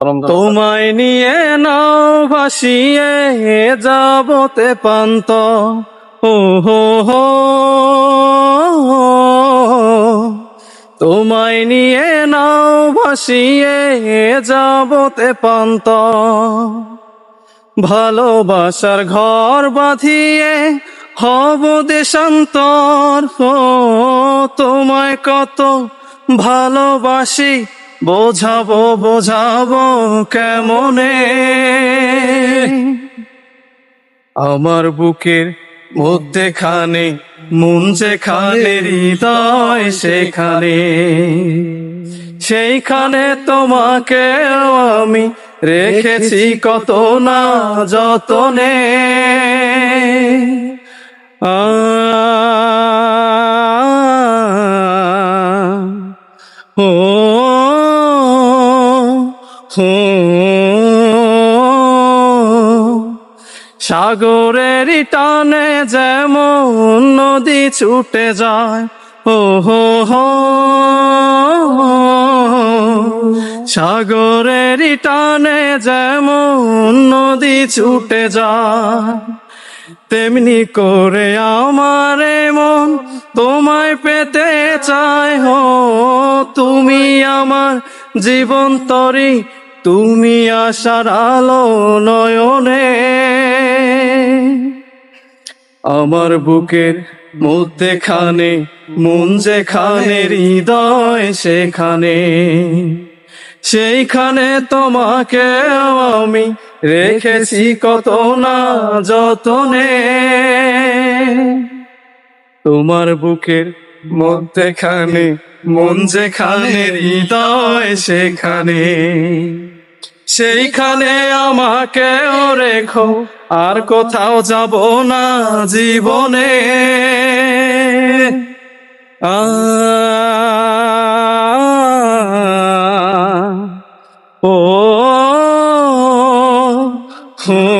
তোমায় নিয়ে নাও ভাসিয়ে যাবতে পান্ত, ও হো হো। তোমায় নিয়ে নাও ভাসিয়ে যাবতে পান্ত, ভালোবাসার ঘর বাঁধিয়ে হব দেশান্তর। ও তোমায় কত ভালোবাসি, বোঝাবো বোঝাবো কেমনে। আমার বুকের মধ্যেখানে মন যেখানে, হৃদয় সেখানে, সেইখানে তোমাকে আমি রেখেছি কত না যতনে। ও হো, সাগরের টানে যেমন নদী ছুটে যায়, ও হো হো। সাগরের টানে যেমন নদী ছুটে যায়, তেমনি করে আমার মন তোমায় পেতে চায়। হো তুমি আমার জীবন তরি, তুমি আশার আলো নয়নে। আমার বুকের মধ্যেখানে মন যেখানে, হৃদয় সেখানে, সেইখানে তোমাকে আমি রেখেছি কত না যতনে। তোমার বুকের মধ্যেখানে মন যেখানে, হৃদয় সেখানে, সেইখানে আমাকেও রেখো, আর কোথাও যাব না জীবনে। ও হো।